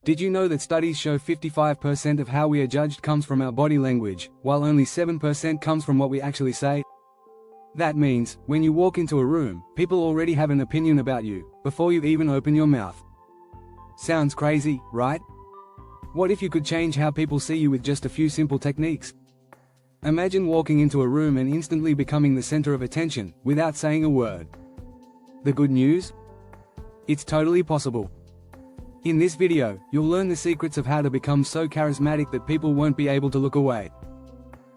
Did you know that studies show 55% of how we are judged comes from our body language, while only 7% comes from what we actually say? That means, when you walk into a room, people already have an opinion about you, before you even open your mouth. Sounds crazy, right? What if you could change how people see you with just a few simple techniques? Imagine walking into a room and instantly becoming the center of attention, without saying a word. The good news? It's totally possible. In this video, you'll learn the secrets of how to become so charismatic that people won't be able to look away.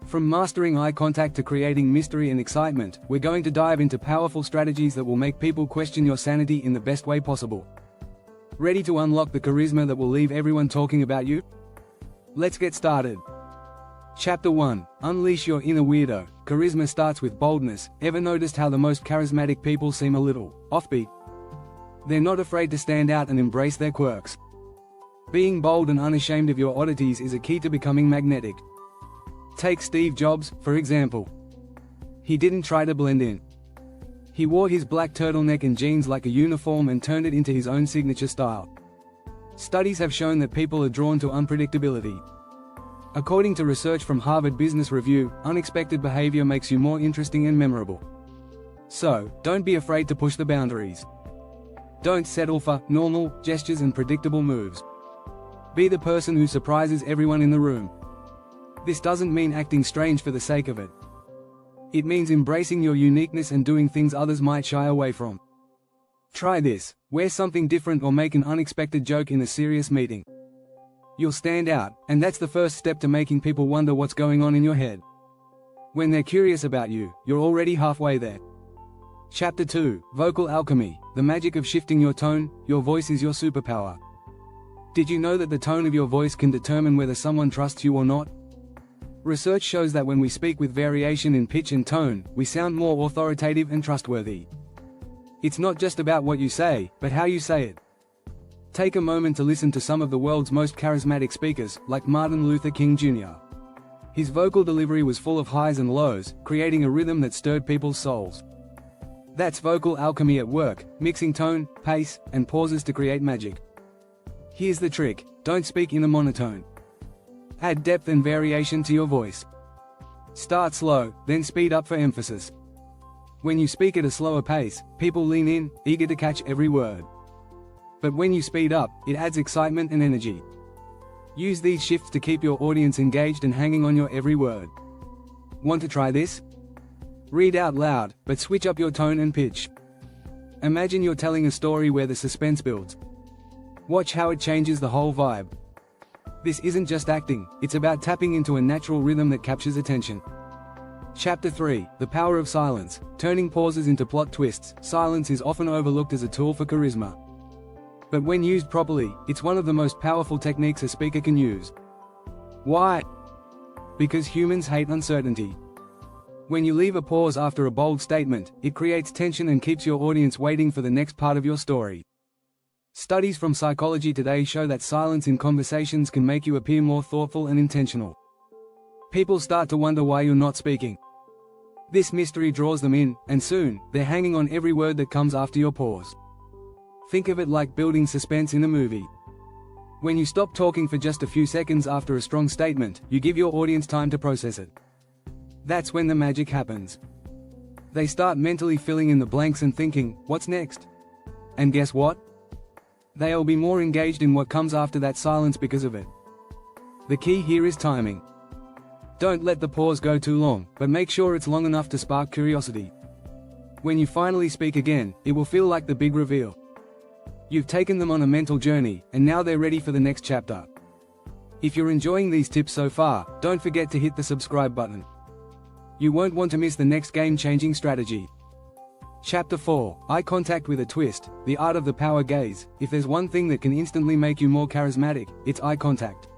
From mastering eye contact to creating mystery and excitement, we're going to dive into powerful strategies that will make people question your sanity in the best way possible. Ready to unlock the charisma that will leave everyone talking about you? Let's get started. Chapter 1. Unleash your inner weirdo. Charisma starts with boldness. Ever noticed how the most charismatic people seem a little offbeat? They're not afraid to stand out and embrace their quirks. Being bold and unashamed of your oddities is a key to becoming magnetic. Take Steve Jobs, for example. He didn't try to blend in. He wore his black turtleneck and jeans like a uniform and turned it into his own signature style. Studies have shown that people are drawn to unpredictability. According to research from Harvard Business Review, unexpected behavior makes you more interesting and memorable. So, don't be afraid to push the boundaries. Don't settle for normal gestures and predictable moves. Be the person who surprises everyone in the room. This doesn't mean acting strange for the sake of it. It means embracing your uniqueness and doing things others might shy away from. Try this: wear something different or make an unexpected joke in a serious meeting. You'll stand out, and that's the first step to making people wonder what's going on in your head. When they're curious about you, you're already halfway there. Chapter 2. Vocal alchemy. The magic of shifting your tone. Your voice is your superpower. Did you know that the tone of your voice can determine whether someone trusts you or not? Research shows that when we speak with variation in pitch and tone, we sound more authoritative and trustworthy. It's not just about what you say, but how you say it. Take a moment to listen to some of the world's most charismatic speakers, like Martin Luther King Jr. His vocal delivery was full of highs and lows, creating a rhythm that stirred people's souls. That's vocal alchemy at work, mixing tone, pace, and pauses to create magic. Here's the trick: don't speak in a monotone. Add depth and variation to your voice. Start slow, then speed up for emphasis. When you speak at a slower pace, people lean in, eager to catch every word. But when you speed up, it adds excitement and energy. Use these shifts to keep your audience engaged and hanging on your every word. Want to try this? Read out loud, but switch up your tone and pitch. Imagine you're telling a story where the suspense builds. Watch how it changes the whole vibe. This isn't just acting, it's about tapping into a natural rhythm that captures attention. Chapter 3. The power of silence. Turning pauses into plot twists. Silence is often overlooked as a tool for charisma. But when used properly, it's one of the most powerful techniques a speaker can use. Why? Because humans hate uncertainty. When you leave a pause after a bold statement, it creates tension and keeps your audience waiting for the next part of your story. Studies from Psychology Today show that silence in conversations can make you appear more thoughtful and intentional. People start to wonder why you're not speaking. This mystery draws them in, and soon, they're hanging on every word that comes after your pause. Think of it like building suspense in a movie. When you stop talking for just a few seconds after a strong statement, you give your audience time to process it. That's when the magic happens. They start mentally filling in the blanks and thinking, what's next? And guess what? They'll be more engaged in what comes after that silence because of it. The key here is timing. Don't let the pause go too long, but make sure it's long enough to spark curiosity. When you finally speak again, it will feel like the big reveal. You've taken them on a mental journey, and now they're ready for the next chapter. If you're enjoying these tips so far, don't forget to hit the subscribe button. You won't want to miss the next game-changing strategy. Chapter 4. Eye contact with a twist. The art of the power gaze. If there's one thing that can instantly make you more charismatic, it's eye contact.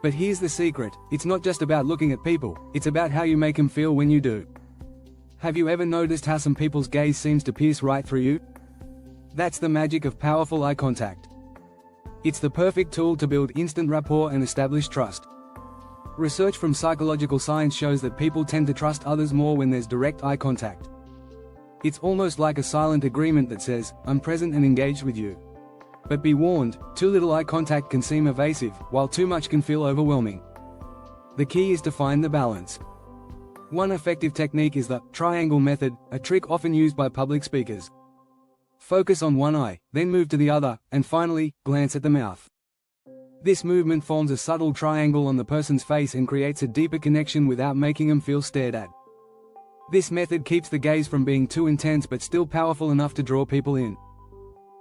But here's the secret: it's not just about looking at people, it's about how you make them feel when you do. Have you ever noticed how some people's gaze seems to pierce right through you? That's the magic of powerful eye contact. It's the perfect tool to build instant rapport and establish trust. Research from psychological science shows that people tend to trust others more when there's direct eye contact. It's almost like a silent agreement that says, I'm present and engaged with you. But be warned, too little eye contact can seem evasive, while too much can feel overwhelming. The key is to find the balance. One effective technique is the triangle method, a trick often used by public speakers. Focus on one eye, then move to the other, and finally, glance at the mouth. This movement forms a subtle triangle on the person's face and creates a deeper connection without making them feel stared at. This method keeps the gaze from being too intense but still powerful enough to draw people in.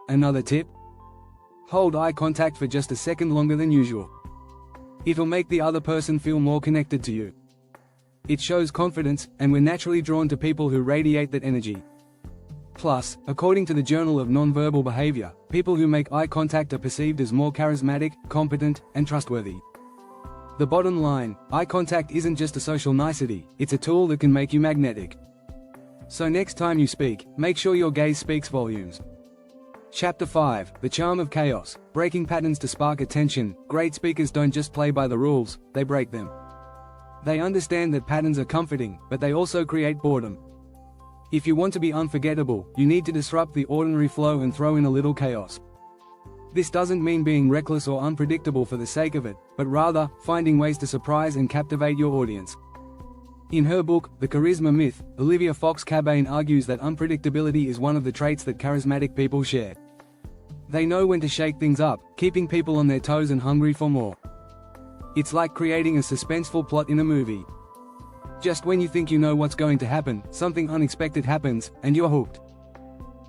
Another tip? Hold eye contact for just a second longer than usual. It'll make the other person feel more connected to you. It shows confidence, and we're naturally drawn to people who radiate that energy. Plus, according to the Journal of Nonverbal Behavior, people who make eye contact are perceived as more charismatic, competent, and trustworthy. The bottom line, eye contact isn't just a social nicety, it's a tool that can make you magnetic. So next time you speak, make sure your gaze speaks volumes. Chapter 5, The Charm of Chaos, Breaking Patterns to Spark Attention. Great speakers don't just play by the rules, they break them. They understand that patterns are comforting, but they also create boredom. If you want to be unforgettable, you need to disrupt the ordinary flow and throw in a little chaos. This doesn't mean being reckless or unpredictable for the sake of it, but rather, finding ways to surprise and captivate your audience. In her book, The Charisma Myth, Olivia Fox-Cabane argues that unpredictability is one of the traits that charismatic people share. They know when to shake things up, keeping people on their toes and hungry for more. It's like creating a suspenseful plot in a movie. Just when you think you know what's going to happen, something unexpected happens, and you're hooked.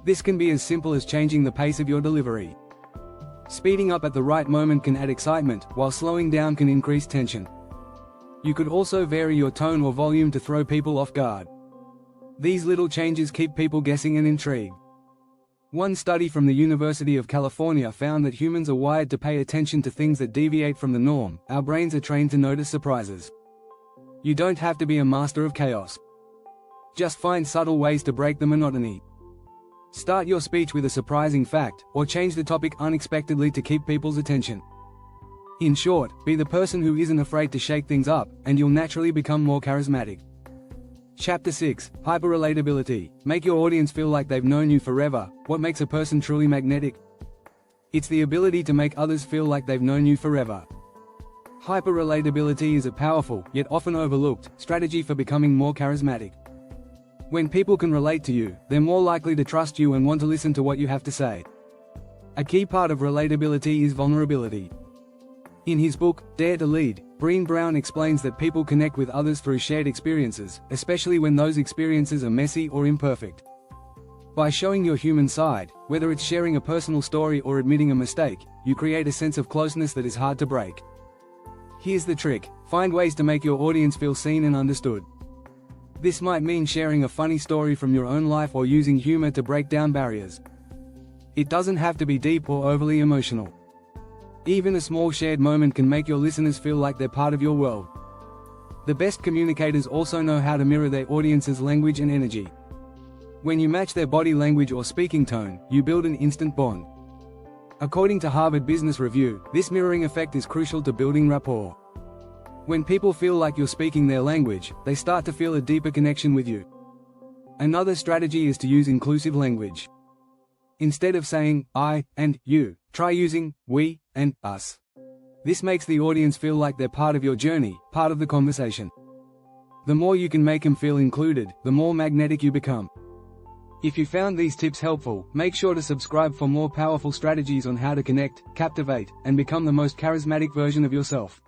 This can be as simple as changing the pace of your delivery. Speeding up at the right moment can add excitement, while slowing down can increase tension. You could also vary your tone or volume to throw people off guard. These little changes keep people guessing and intrigued. One study from the University of California found that humans are wired to pay attention to things that deviate from the norm. Our brains are trained to notice surprises. You don't have to be a master of chaos. Just find subtle ways to break the monotony. Start your speech with a surprising fact, or change the topic unexpectedly to keep people's attention. In short, be the person who isn't afraid to shake things up, and you'll naturally become more charismatic. Chapter 6, Hyperrelatability. Make your audience feel like they've known you forever. What makes a person truly magnetic? It's the ability to make others feel like they've known you forever. Hyperrelatability is a powerful, yet often overlooked, strategy for becoming more charismatic. When people can relate to you, they're more likely to trust you and want to listen to what you have to say. A key part of relatability is vulnerability. In his book, Dare to Lead, Brené Brown explains that people connect with others through shared experiences, especially when those experiences are messy or imperfect. By showing your human side, whether it's sharing a personal story or admitting a mistake, you create a sense of closeness that is hard to break. Here's the trick: find ways to make your audience feel seen and understood. This might mean sharing a funny story from your own life or using humor to break down barriers. It doesn't have to be deep or overly emotional. Even a small shared moment can make your listeners feel like they're part of your world. The best communicators also know how to mirror their audience's language and energy. When you match their body language or speaking tone, you build an instant bond. According to Harvard Business Review, this mirroring effect is crucial to building rapport. When people feel like you're speaking their language, they start to feel a deeper connection with you. Another strategy is to use inclusive language. Instead of saying I and you, try using we and us. This makes the audience feel like they're part of your journey, part of the conversation. The more you can make them feel included, the more magnetic you become. If you found these tips helpful, make sure to subscribe for more powerful strategies on how to connect, captivate, and become the most charismatic version of yourself.